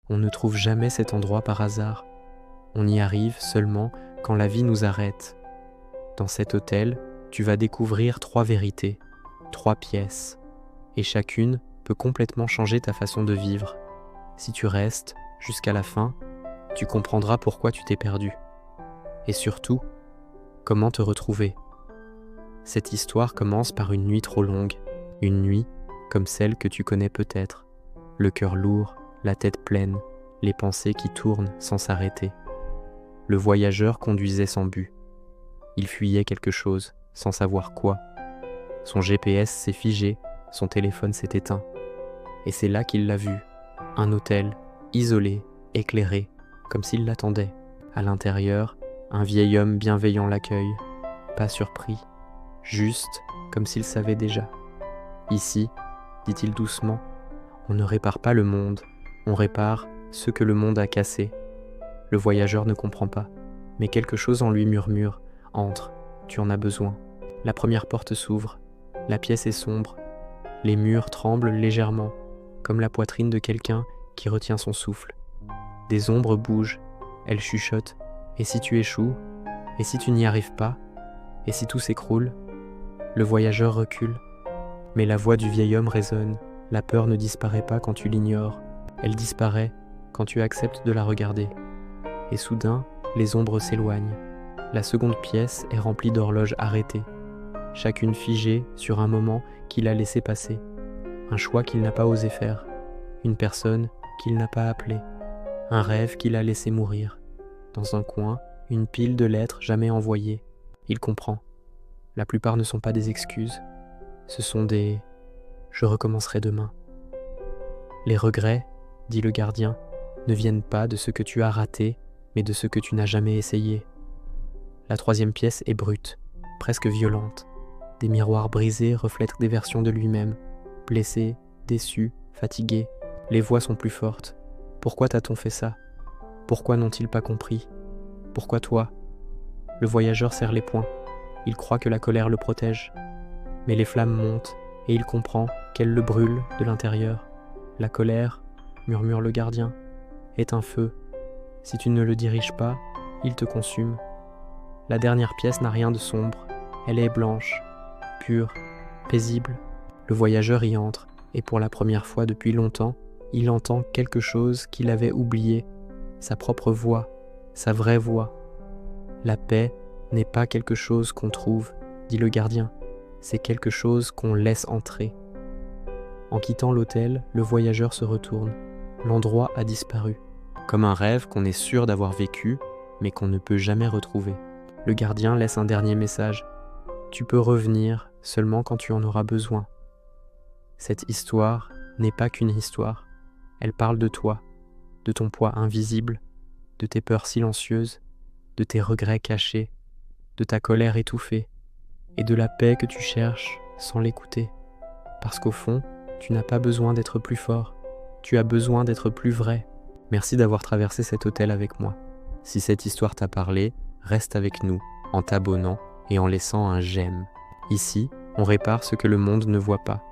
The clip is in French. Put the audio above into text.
On ne trouve jamais cet endroit par hasard. On y arrive seulement quand la vie nous arrête. Dans cet hôtel, tu vas découvrir 3 vérités, 3 pièces, et chacune peut complètement changer ta façon de vivre. Si tu restes jusqu'à la fin, tu comprendras pourquoi tu t'es perdu. Et surtout, comment te retrouver. Cette histoire commence par une nuit trop longue, une nuit comme celle que tu connais peut-être, le cœur lourd, la tête pleine, les pensées qui tournent sans s'arrêter. Le voyageur conduisait sans but. Il fuyait quelque chose, sans savoir quoi. Son GPS s'est figé, son téléphone s'est éteint. Et c'est là qu'il l'a vu, un hôtel, isolé, éclairé, comme s'il l'attendait. À l'intérieur, un vieil homme bienveillant l'accueille, pas surpris, juste comme s'il savait déjà. Ici, dit-il doucement, on ne répare pas le monde, on répare ce que le monde a cassé. Le voyageur ne comprend pas, mais quelque chose en lui murmure, entre, tu en as besoin. La première porte s'ouvre, la pièce est sombre, les murs tremblent légèrement, comme la poitrine de quelqu'un qui retient son souffle. Des ombres bougent, elles chuchotent, et si tu échoues, et si tu n'y arrives pas, et si tout s'écroule, le voyageur recule. Mais la voix du vieil homme résonne, la peur ne disparaît pas quand tu l'ignores, elle disparaît quand tu acceptes de la regarder. Et soudain, les ombres s'éloignent. La seconde pièce est remplie d'horloges arrêtées, chacune figée sur un moment qu'il a laissé passer, un choix qu'il n'a pas osé faire, une personne qu'il n'a pas appelée, un rêve qu'il a laissé mourir. Dans un coin, une pile de lettres jamais envoyées. Il comprend. La plupart ne sont pas des excuses, ce sont des « je recommencerai demain ». Les regrets, dit le gardien, ne viennent pas de ce que tu as raté, mais de ce que tu n'as jamais essayé. La troisième pièce est brute, presque violente. Des miroirs brisés reflètent des versions de lui-même, blessé, déçu, fatigué. Les voix sont plus fortes. Pourquoi t'a-t-on fait ça ? Pourquoi n'ont-ils pas compris ? Pourquoi toi ? Le voyageur serre les poings. Il croit que la colère le protège. Mais les flammes montent, et il comprend qu'elles le brûlent de l'intérieur. La colère, murmure le gardien, est un feu. Si tu ne le diriges pas, il te consume. La dernière pièce n'a rien de sombre. Elle est blanche, pure, paisible. Le voyageur y entre, et pour la première fois depuis longtemps, il entend quelque chose qu'il avait oublié, sa propre voix, sa vraie voix. La paix n'est pas quelque chose qu'on trouve, dit le gardien, c'est quelque chose qu'on laisse entrer. En quittant l'hôtel, le voyageur se retourne. L'endroit a disparu, comme un rêve qu'on est sûr d'avoir vécu, mais qu'on ne peut jamais retrouver. Le gardien laisse un dernier message. Tu peux revenir seulement quand tu en auras besoin. Cette histoire n'est pas qu'une histoire. Elle parle de toi, de ton poids invisible, de tes peurs silencieuses, de tes regrets cachés, de ta colère étouffée, et de la paix que tu cherches sans l'écouter. Parce qu'au fond, tu n'as pas besoin d'être plus fort, tu as besoin d'être plus vrai. Merci d'avoir traversé cet hôtel avec moi. Si cette histoire t'a parlé, reste avec nous, en t'abonnant et en laissant un j'aime. Ici, on répare ce que le monde ne voit pas.